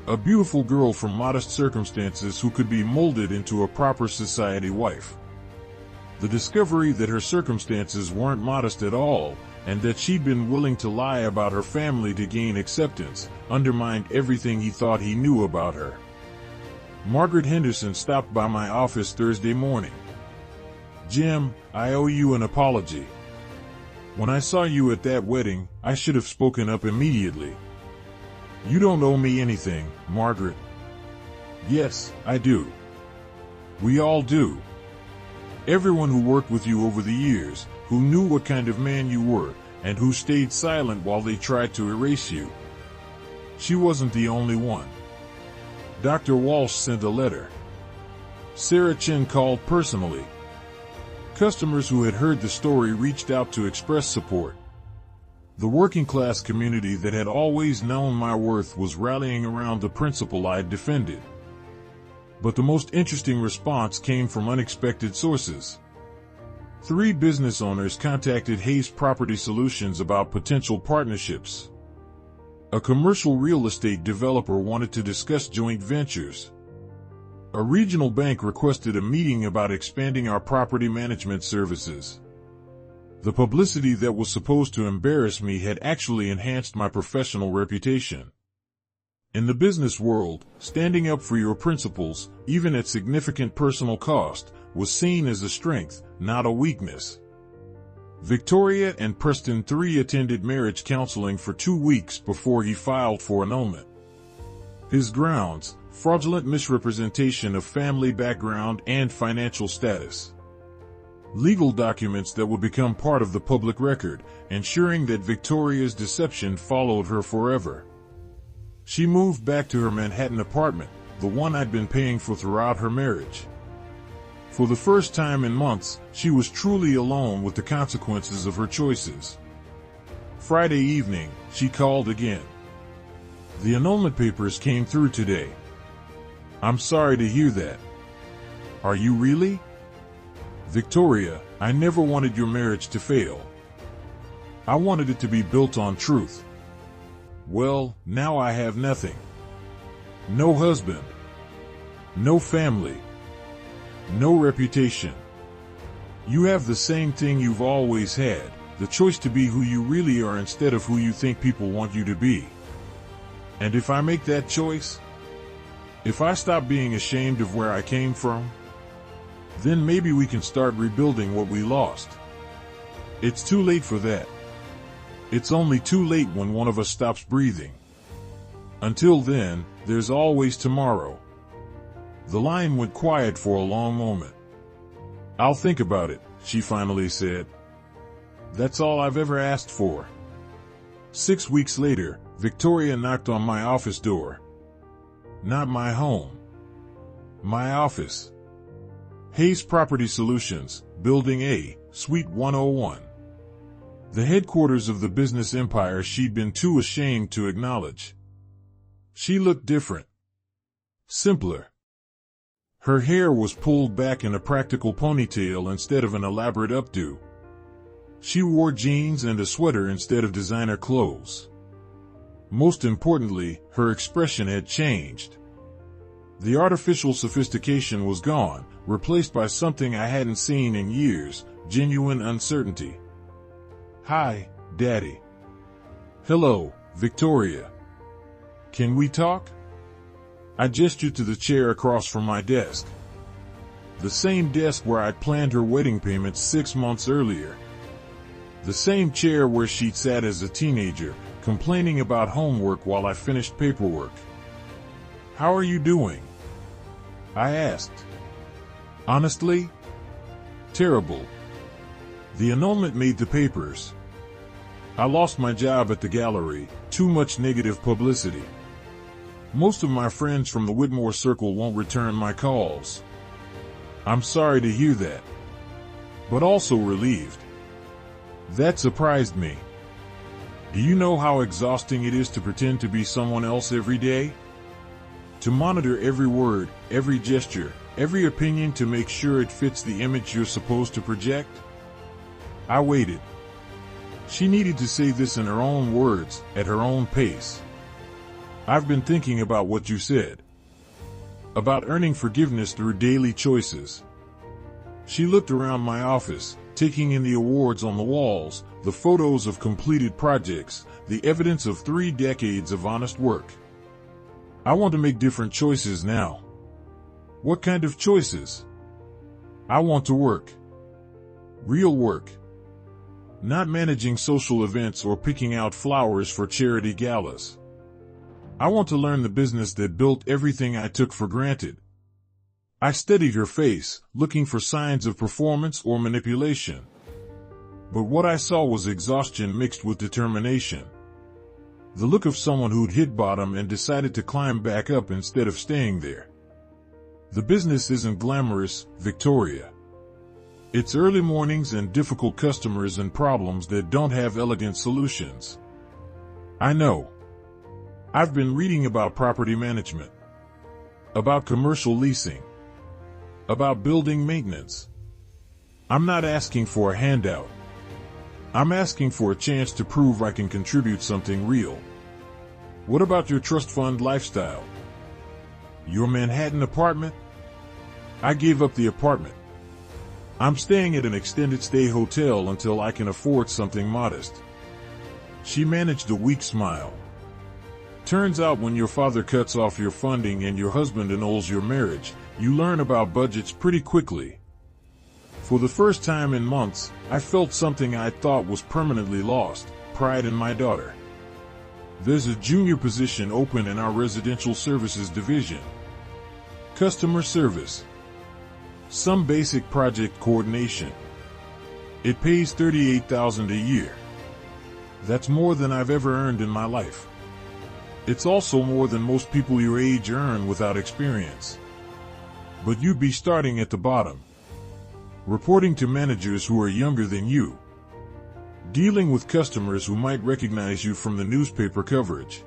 A beautiful girl from modest circumstances who could be molded into a proper society wife. The discovery that her circumstances weren't modest at all, and that she'd been willing to lie about her family to gain acceptance, undermined everything he thought he knew about her. Margaret Henderson stopped by my office Thursday morning. "Jim, I owe you an apology. When I saw you at that wedding, I should have spoken up immediately." "You don't owe me anything, Margaret." "Yes, I do. We all do. Everyone who worked with you over the years, who knew what kind of man you were, and who stayed silent while they tried to erase you. She wasn't the only one." Dr. Walsh sent a letter. Sarah Chen called personally. Customers who had heard the story reached out to express support. The working-class community that had always known my worth was rallying around the principle I had defended. But the most interesting response came from unexpected sources. 3 business owners contacted Hayes Property Solutions about potential partnerships. A commercial real estate developer wanted to discuss joint ventures. A regional bank requested a meeting about expanding our property management services. The publicity that was supposed to embarrass me had actually enhanced my professional reputation. In the business world, standing up for your principles, even at significant personal cost, was seen as a strength, not a weakness. Victoria and Preston III attended marriage counseling for 2 weeks before he filed for annulment. His grounds: fraudulent misrepresentation of family background and financial status. Legal documents that would become part of the public record, ensuring that Victoria's deception followed her forever. She moved back to her Manhattan apartment, the one I'd been paying for throughout her marriage. For the first time in months, she was truly alone with the consequences of her choices. Friday evening, she called again. "The annulment papers came through today." "I'm sorry to hear that." "Are you really?" "Victoria, I never wanted your marriage to fail. I wanted it to be built on truth. Well, now I have nothing. No husband. No family. No reputation. You have the same thing you've always had, the choice to be who you really are instead of who you think people want you to be. And if I make that choice, if I stop being ashamed of where I came from, then maybe we can start rebuilding what we lost. It's too late for that. It's only too late when one of us stops breathing. Until then, there's always tomorrow." The line went quiet for a long moment. "I'll think about it," she finally said. "That's all I've ever asked for." 6 weeks later, Victoria knocked on my office door. Not my home. My office. Hayes Property Solutions, Building A, Suite 101. The headquarters of the business empire she'd been too ashamed to acknowledge. She looked different. Simpler. Her hair was pulled back in a practical ponytail instead of an elaborate updo. She wore jeans and a sweater instead of designer clothes. Most importantly, her expression had changed. The artificial sophistication was gone, replaced by something I hadn't seen in years: genuine uncertainty. "Hi, Daddy." "Hello, Victoria. Can we talk?" I gestured to the chair across from my desk. The same desk where I'd planned her wedding payments 6 months earlier. The same chair where she'd sat as a teenager, complaining about homework while I finished paperwork. "How are you doing?" I asked. "Honestly? Terrible. The annulment made the papers. I lost my job at the gallery, too much negative publicity. Most of my friends from the Whitmore circle won't return my calls. I'm sorry to hear that, but also relieved. That surprised me. Do you know how exhausting it is to pretend to be someone else every day? To monitor every word, every gesture, every opinion to make sure it fits the image you're supposed to project?" I waited. She needed to say this in her own words, at her own pace. "I've been thinking about what you said. About earning forgiveness through daily choices." She looked around my office, taking in the awards on the walls, the photos of completed projects, the evidence of 3 decades of honest work. "I want to make different choices now." "What kind of choices?" "I want to work. Real work. Not managing social events or picking out flowers for charity galas. I want to learn the business that built everything I took for granted." I studied her face, looking for signs of performance or manipulation. But what I saw was exhaustion mixed with determination. The look of someone who'd hit bottom and decided to climb back up instead of staying there. "The business isn't glamorous, Victoria. It's early mornings and difficult customers and problems that don't have elegant solutions. I know. I've been reading about property management, about commercial leasing, about building maintenance. I'm not asking for a handout. I'm asking for a chance to prove I can contribute something real. What about your trust fund lifestyle? Your Manhattan apartment?" I gave up the apartment. I'm staying at an extended stay hotel until I can afford something modest." She managed a weak smile. "Turns out when your father cuts off your funding and your husband annuls your marriage, you learn about budgets pretty quickly." For the first time in months, I felt something I thought was permanently lost: pride in my daughter. "There's a junior position open in our residential services division. Customer service. Some basic project coordination. It pays $38,000 a year. That's more than I've ever earned in my life. It's also more than most people your age earn without experience. But you'd be starting at the bottom. Reporting to managers who are younger than you. Dealing with customers who might recognize you from the newspaper coverage.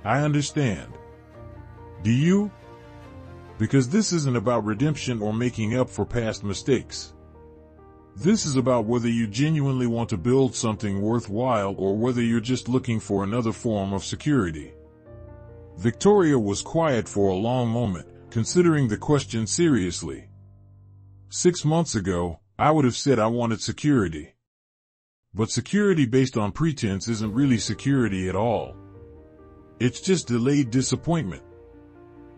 I understand. Do you? Because this isn't about redemption or making up for past mistakes. This is about whether you genuinely want to build something worthwhile or whether you're just looking for another form of security." Victoria was quiet for a long moment, considering the question seriously. 6 months ago, I would have said I wanted security. But security based on pretense isn't really security at all. It's just delayed disappointment.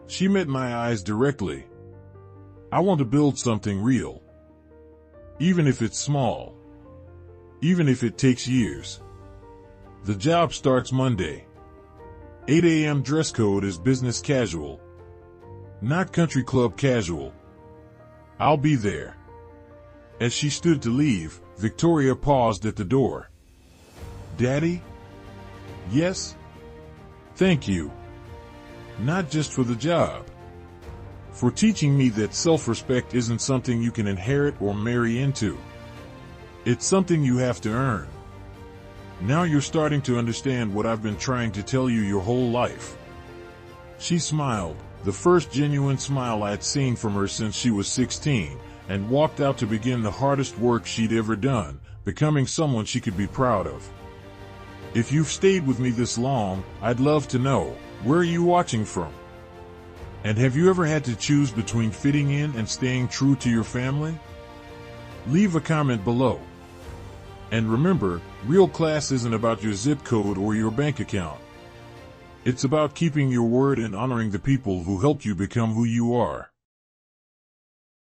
She met my eyes directly. "I want to build something real. Even if it's small. Even if it takes years. The job starts Monday. 8 a.m. dress code is business casual. Not country club casual. I'll be there." As she stood to leave, Victoria paused at the door. "Daddy?" "Yes?" "Thank you. Not just for the job. For teaching me that self-respect isn't something you can inherit or marry into. It's something you have to earn. Now you're starting to understand what I've been trying to tell you your whole life." She smiled, the first genuine smile I'd seen from her since she was 16, and walked out to begin the hardest work she'd ever done, becoming someone she could be proud of. If you've stayed with me this long, I'd love to know, where are you watching from? And have you ever had to choose between fitting in and staying true to your family? Leave a comment below. And remember, real class isn't about your zip code or your bank account. It's about keeping your word and honoring the people who helped you become who you are.